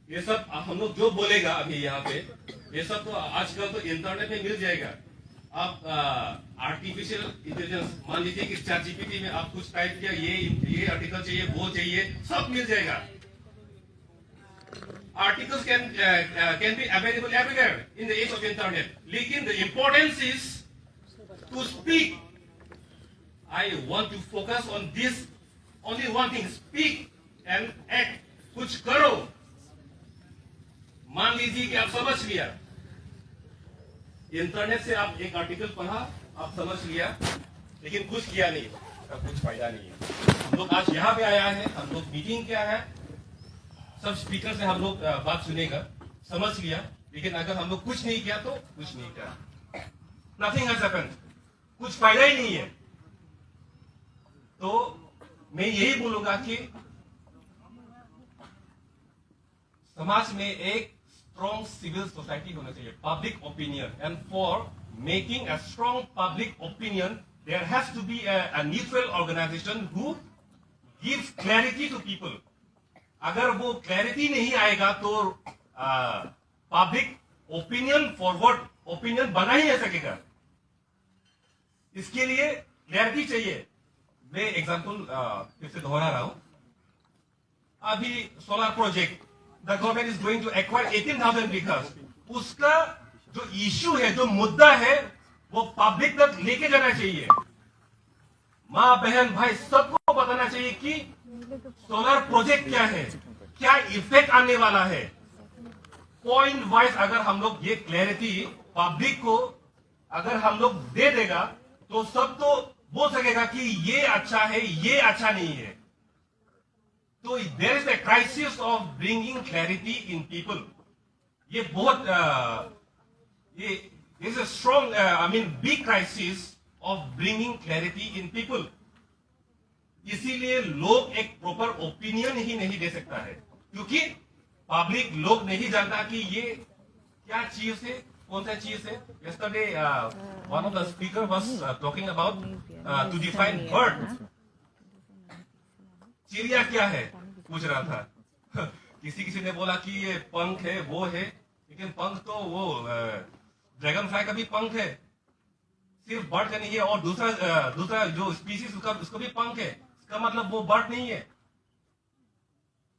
ये सब हम लोग जो बोलेगा अभी यहाँ पे, ये सब तो आजकल तो इंटरनेट में मिल जाएगा। आप आर्टिफिशियल इंटेलिजेंस, मान लीजिए कि चैट जीपीटी में आप कुछ टाइप किया, ये आर्टिकल चाहिए, वो चाहिए, सब मिल जाएगा। Articles can be available everywhere in the age of internet. लेकिन the importance is to speak. I want to focus on this only one thing: speak and act. कुछ करो। मान लीजिए कि आप समझ लिया, इंटरनेट से आप एक आर्टिकल पढ़ा, आप समझ लिया, लेकिन कुछ किया नहीं, तब कुछ फायदा नहीं है। हम लोग आज यहाँ पे आया है, हम लोग मीटिंग क्या है, सब स्पीकर से हम लोग बात सुनेगा, समझ लिया, लेकिन अगर हम लोग कुछ नहीं किया तो कुछ नहीं किया, नथिंग हैज हैपेंड, कुछ फायदा ही नहीं है। तो मैं यही बोलूंगा कि समाज में एक स्ट्रॉन्ग सिविल सोसाइटी होना चाहिए, public opinion, and for making a strong public opinion there has to be a neutral organisation who gives clarity to people. अगर वो क्लैरिटी नहीं आएगा तो पब्लिक ओपिनियन फॉरवर्ड ओपिनियन बना ही नहीं सकेगा। इसके लिए क्लैरिटी चाहिए। मैं एग्जांपल फिर से दोहरा रहा हूं। अभी solar project, the government is going to acquire 18,000 acres. उसका जो इश्यू है, जो मुद्दा है, वो पब्लिक तक लेके जाना चाहिए। माँ बहन भाई सबको बताना चाहिए कि सोलर प्रोजेक्ट क्या है, क्या इफेक्ट आने वाला है। पॉइंट वाइज अगर हम लोग ये क्लैरिटी पब्लिक को अगर हम लोग दे देगा तो सब तो बोल सकेगा कि ये अच्छा है, ये अच्छा नहीं है। तो there is a crisis of bringing clarity in people. ये बहुत ये is a strong I mean big crisis of bringing clarity in people. इसीलिए लोग एक प्रॉपर ओपिनियन ही नहीं दे सकता है, क्योंकि पब्लिक लोग नहीं जानता कि ये क्या चीज है, कौन सा चीज है। Yesterday one of the speaker was talking about to define bird. चिड़िया क्या है पूछ रहा था। किसी ने बोला कि ये पंख है, वो है, लेकिन पंख तो वो ड्रैगन फ्लाई का भी पंख है, सिर्फ बर्ड का नहीं है। और दूसरा जो स्पीसीज उसका भी पंख है, इसका मतलब वो बर्ड नहीं है।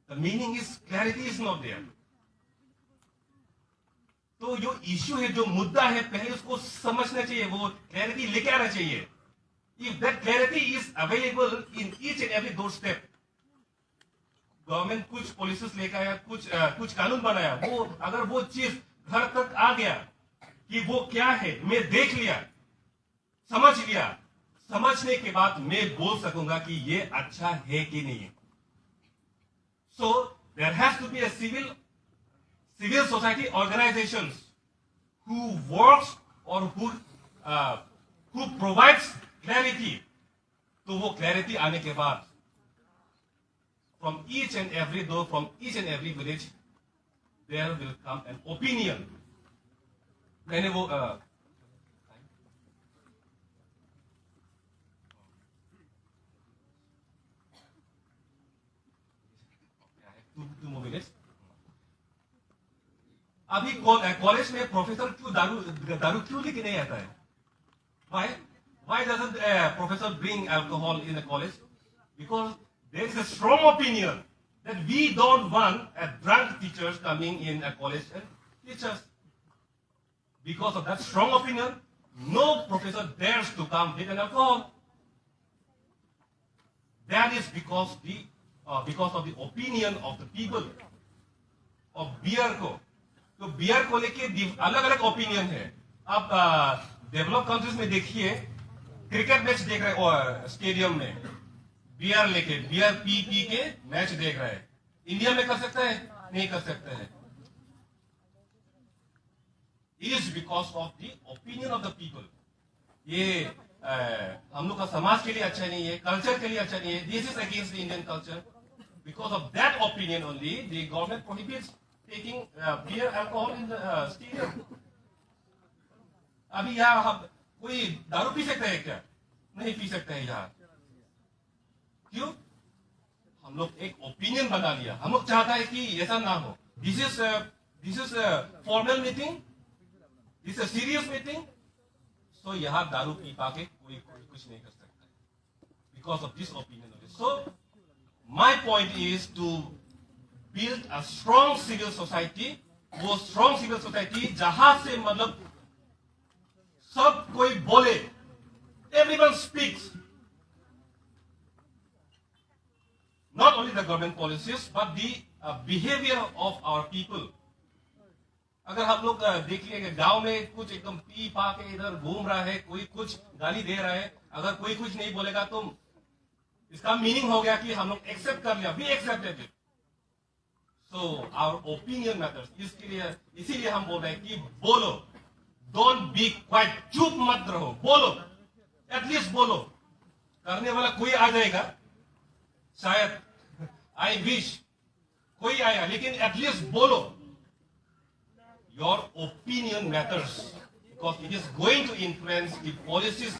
The meaning is clarity is not there. तो जो इश्यू है, जो मुद्दा है, पहले उसको समझना चाहिए, वो क्लैरिटी लेके आना चाहिए। If that clarity is available in each and every door step, government कुछ पॉलिसीज लेकर आया, कुछ कानून बनाया, वो अगर वो चीज घर तक आ गया कि वो क्या है, मैं देख लिया, समझ लिया, समझने के बाद मैं बोल सकूंगा कि ये अच्छा है कि नहीं। So there has to be a civil society organisations who works और हु प्रोवाइड्स क्लैरिटी। तो वो क्लैरिटी आने के बाद from each and every door, from each and every village, there will come an opinion. मैंने वो अभी कॉलेज में प्रोफेसर क्यों दारू क्यों लेके नहीं आता है? Why doesn't a professor bring alcohol in the college? Because there is a strong opinion that we don't want a drunk teachers coming in a college and teach us. Because of that strong opinion, no professor dares to come with an alcohol. That is because of the opinion of the people of beer को। तो beer को लेके अलग अलग opinion है। आप develop countries में देखिए, क्रिकेट मैच देख रहे हो स्टेडियम में, बियर लेके, बियर पी के मैच देख रहा है। इंडिया में कर सकता है? नहीं कर सकता है। It is because of the opinion of the people. ये हम लोग का समाज के लिए अच्छा नहीं है, कल्चर के लिए अच्छा नहीं है। This is against the Indian culture. Because of that opinion only the government prohibits taking beer alcohol in the stadium. अभी यहाँ हम कोई दारू पी सकता है क्या? नहीं पी सकता है यहाँ। क्यों? हम लोग एक ओपिनियन बना लिया। हम लोग चाहता है कि ऐसा ना हो। This is a formal meeting. This is a serious meeting. So यहाँ दारू पी पाके कोई कुछ नहीं कर सकता है because of this opinion. So my point is to build a strong civil society. वो strong civil society जहां से मतलब सब कोई बोले, everyone speaks. Not only the government policies, but the behavior of our people. अगर हम लोग देख लिए कि गांव में कुछ एकदम पी पा के इधर घूम रहा है, कोई कुछ गाली दे रहा है, अगर कोई कुछ नहीं बोलेगा तो इसका मीनिंग हो गया कि हम लोग एक्सेप्ट कर लिया, we accepted it. So our opinion matters. इसीलिए हम बोल रहे हैं कि बोलो, don't be quiet, चुप मत रहो, बोलो, at least बोलो. करने वाला कोई आ जाएगा, शायद I wish कोई आया, लेकिन at least बोलो. Your opinion matters because it is going to influence the policies